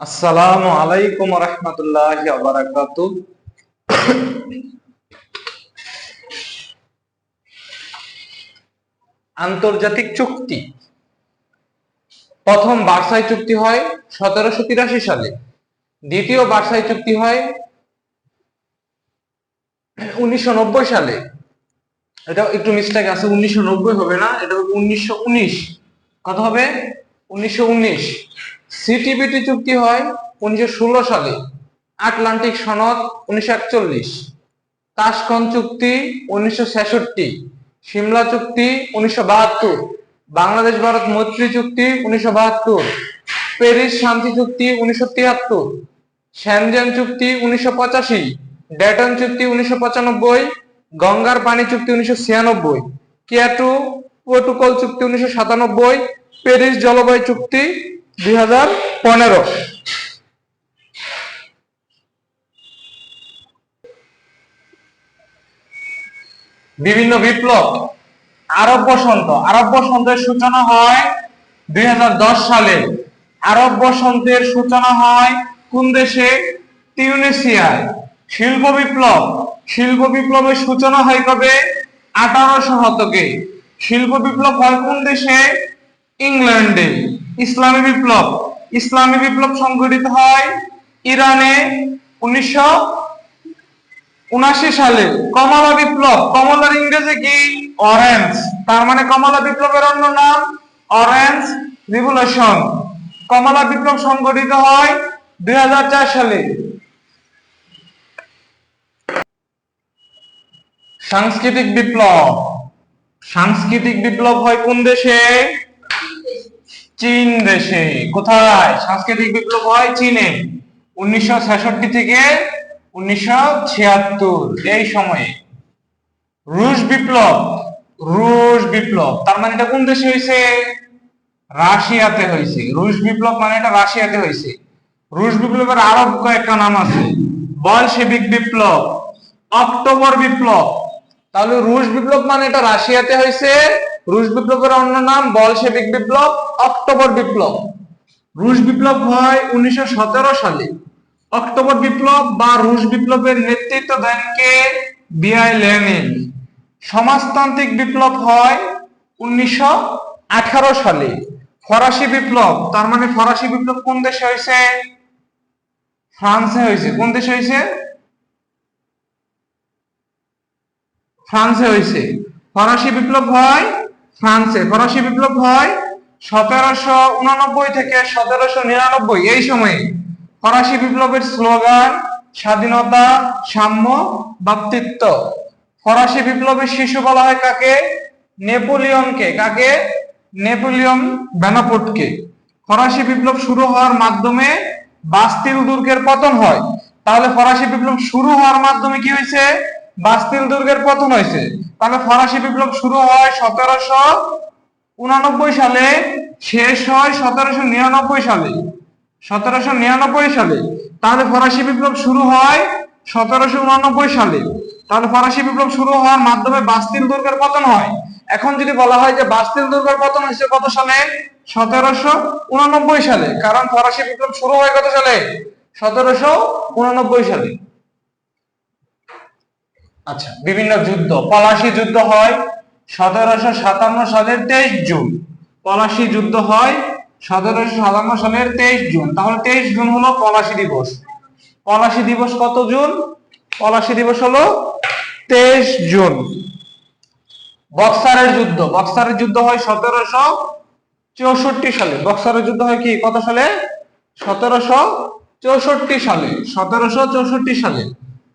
আসসালামু আলাইকুম ওয়া রাহমাতুল্লাহি ওয়া বারাকাতুহু। আন্তর্জাতিক চুক্তি। প্রথম ভার্সাই চুক্তি হয় 1783 সালে, দ্বিতীয় ভার্সাই চুক্তি হয় 1990 সালে। এটা একটু মিস্টেক আছে, 1990 হবে না, এটা হবে 1919। কত হবে? 1919। সিটিবিটি চুক্তি হয় 1916 সালে, আটলান্টিক সনদ 1941, তাশকন্দ চুক্তি 1966, সিমলা চুক্তি 1972, বাংলাদেশ ভারত মৈত্রী চুক্তি 1972, প্যারিস শান্তি চুক্তি 1973, শেনজেন চুক্তি 1985, ডেটন চুক্তি 1995, গঙ্গার পানি চুক্তি 1996, কিয়োটো প্রোটোকল চুক্তি 1997, প্যারিস জলবায়ু চুক্তি 2015। বিভিন্ন বিপ্লব। আরব বসন্তের সূচনা হয় 2010 সালে। আরব বসন্তের সূচনা হয় কোন দেশে? তিউনিসিয়ায়। শিল্প বিপ্লবের সূচনা হয় কবে? 1800 শতকে। শিল্প বিপ্লব হয় কোন দেশে? ইংল্যান্ডে। ইসলামী বিপ্লব সংঘটিত হয় ইরানে 1979 সালে। কমলার ইংরেজি কি? অরেঞ্জ। তার মানে কমলা বিপ্লবের অন্য নাম অরেঞ্জ রিভলিউশন। কমলা বিপ্লব সংঘটিত হয় 2004 সালে। সাংস্কৃতিক বিপ্লব হয় কোন দেশে? চীন দেশে। কোথায়? সাংস্কৃতিক বিপ্লব হয় চীনে 1966 থেকে 1976 এই সময়ে। রুশ বিপ্লব তার মানে এটা কোন দেশে হয়েছে? রাশিয়াতে হয়েছে। রুশ বিপ্লব মানে এটা রাশিয়াতে হয়েছে। রুশ বিপ্লবের আরো কয়েকটা নাম আছে। বলশেভিক বিপ্লব, অক্টোবর বিপ্লব। তাহলে রুশ বিপ্লব মানে এটা রাশিয়াতে হয়েছে। রুশ বিপ্লবের অন্য নাম বলশেভিক বিপ্লব, অক্টোবর বিপ্লব। রুশ বিপ্লব হয় 1917 সালে। অক্টোবর বিপ্লব বা রুশ বিপ্লবের নেতৃত্ব দেন কে? বিআই লেনিন। সমাজতান্ত্রিক বিপ্লব হয় 1918 সালে। ফরাসি বিপ্লব, তার মানে ফরাসি বিপ্লব কোন দেশে হয়েছে? ফ্রান্সে হয়েছে। কোন দেশে হয়েছে? ফ্রান্সে হয়েছে। ফরাসি বিপ্লব হয় ফ্রান্সে। ফরাসি বিপ্লব হয় 1789 থেকে 1799 এই সময়ে। ফরাসি বিপ্লবের স্লোগান স্বাধীনতা, সাম্য, ভ্রাতৃত্ব। ফরাসি বিপ্লবের শিশু বলা হয় কাকে? নেপোলিয়নকে। কাকে? নেপোলিয়ন বোনাপার্টকে। ফরাসি বিপ্লব শুরু হওয়ার মাধ্যমে বাস্তিল দুর্গের পতন হয়। তাহলে ফরাসি বিপ্লব শুরু হওয়ার মাধ্যমে কি হয়েছে? বাস্তিল দুর্গের পতন হয়েছে। তাহলে ফরাসি বিপ্লব শুরু হয় 1789 সালে, শেষ হয় 1799 সালে। 1799 সালে। তাহলে ফরাসি বিপ্লব শুরু হয় 1789 সালে। তাহলে ফরাসি বিপ্লব শুরু হওয়ার মাধ্যমে বাস্তিল দুর্গের পতন হয়। এখন যদি বলা হয় যে বাস্তিল দুর্গের পতন হয়েছে কত সালে? 1789 সালে। কারণ ফরাসি বিপ্লব শুরু হয় কত সালে? 1789 সালে। আচ্ছা, বিভিন্ন যুদ্ধ। পলাশী যুদ্ধ হয় 1757 সালের 23 জুন। পলাশী যুদ্ধ হয় 1757 সালের 23 জুন। তাহলে 23 জুন হলো পলাশী দিবস। পলাশী দিবস কত জুন? পলাশী দিবস হলো 23 জুন। বক্সারের যুদ্ধ হয় 1764 সালে। বক্সারের যুদ্ধ হয় কি কত সালে? 1764 সালে। 1764 সালে।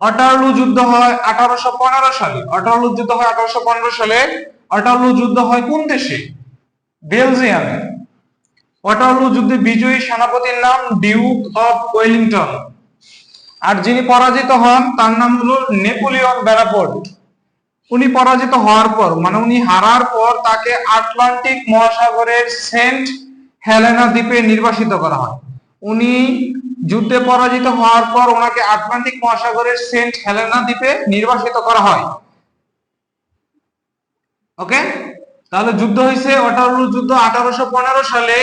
ওয়াটারলু যুদ্ধ হয় 1815 সালে। ওয়াটারলু যুদ্ধ হয় 1815 সালে। ওয়াটারলু যুদ্ধ হয় কোন দেশে? বেলজিয়ামে। ওয়াটারলু যুদ্ধে বিজয়ী সেনাপতির নাম ডিউক অফ ওয়েলিংটন। আর যিনি পরাজিত হন তার নাম হলো নেপোলিয়ন বোনাপার্ট। উনি পরাজিত হওয়ার পর, মানে উনি হারার পর, তাকে আটলান্টিক মহাসাগরের সেন্ট হেলেনা দ্বীপে নির্বাসিত করা হয়। উনি যুদ্ধে পরাজিত হওয়ার পর ওনাকে আটলান্টিক মহাসাগরের সেন্ট হেলেনা দ্বীপে নির্বাসিত করা হয়। ওকে, তাহলে যুদ্ধ হয়েছে ওয়াটারলু যুদ্ধ 1815 সালে।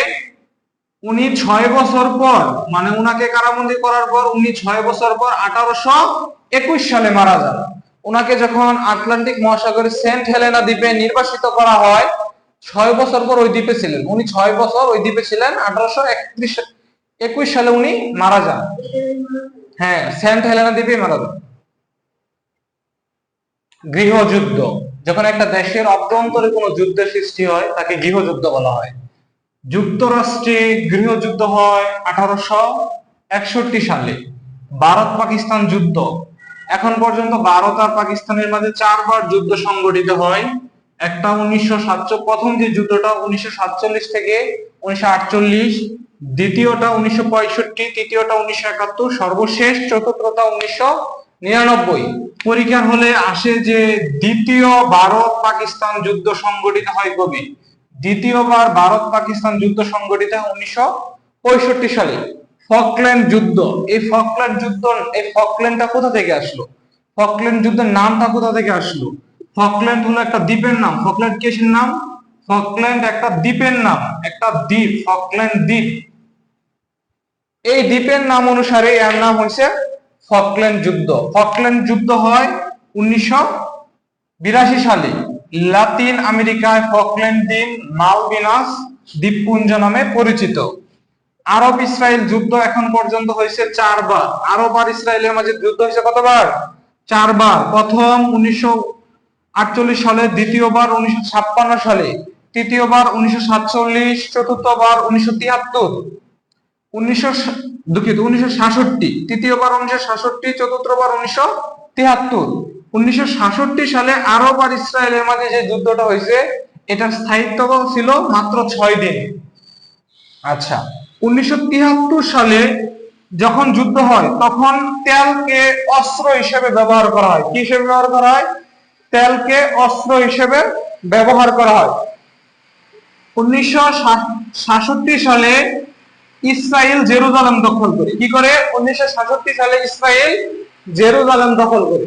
উনি 6 বছর পর, মানে উনাকে কারাবন্দী করার পর উনি 6 বছর পর 1821 সালে মারা যান। উনাকে যখন আটলান্টিক মহাসাগরের সেন্ট হেলেনা দ্বীপে নির্বাসিত করা হয়, 6 বছর পর ওই দ্বীপে ছিলেন উনি, 6 বছর ওই দ্বীপে ছিলেন, 1821 সালে উনি মারা যান। হ্যাঁ, সেন্ট হেলেনা দ্বীপে মারা যান। গৃহযুদ্ধ, যখন একটা দেশের অভ্যন্তরে কোনো যুদ্ধের সৃষ্টি হয় তাকে গৃহযুদ্ধ বলা হয়। যুক্তরাষ্ট্রে গৃহযুদ্ধ হয় 1861 সালে। ভারত পাকিস্তান যুদ্ধ, এখন পর্যন্ত ভারত আর পাকিস্তানের মাঝে 4 বার যুদ্ধ সংঘটিত হয়। একটা 1947, প্রথম যে যুদ্ধটা 1947 থেকে 1948, দ্বিতীয়টা 1965, তৃতীয়টা 1971, সর্বশেষ চতুর্থটা 1999। পরীক্ষার হলে আসে যে দ্বিতীয় ভারত পাকিস্তান যুদ্ধ সংঘটিত হয় কবে? দ্বিতীয়বার ভারত পাকিস্তান যুদ্ধ সংঘটিত হয় 1965 সালে। ফকল্যান্ড যুদ্ধ, এই ফকল্যান্ডটা কোথা থেকে আসলো? ফকল্যান্ড যুদ্ধের নামটা কোথা থেকে আসলো? ফকল্যান্ড হলো একটা দ্বীপের নাম। ফকল্যান্ড কিসের নাম? ফকল্যান্ড একটা দ্বীপের নাম, একটা দ্বীপ, ফকল্যান্ড দ্বীপ। এই দ্বীপের নাম অনুসারে এর নাম হয়েছে ফকল্যান্ড যুদ্ধ। ফকল্যান্ড যুদ্ধ হয় 1982 সালে। লাতিন আমেরিকায় ফকল্যান্ড দ্বীপ মালভিনাস দ্বীপপুঞ্জ নামে পরিচিত। আরব ইসরায়েল যুদ্ধ এখন পর্যন্ত হয়েছে 4 বার। আরব আর ইসরায়েলের মাঝে যুদ্ধ হয়েছে কতবার? 4 বার। প্রথম 1948 সালে, দ্বিতীয়বার 1956 সালে, তৃতীয়বার 1947, চতুর্থবার 1967, তৃতীয়বার 1967, চতুর্থবার 1973। 1967 সালে আরব আর ইসরায়েলের মাঝে যে যুদ্ধটা হয়েছে, এটার স্থায়িত্ব ছিল মাত্র 6 দিন। আচ্ছা, 1973 সালে যখন যুদ্ধ হয় তখন তেলকে অস্ত্র হিসেবে ব্যবহার করা হয়। কি হিসেবে ব্যবহার করা হয়? তেলকে অস্ত্র হিসেবে ব্যবহার করা হয়। 1967 সালে ইসরায়েল জেরুজালেম দখল করে। কি করে? 1967 সালে ইসরায়েল জেরুজালেম দখল করে।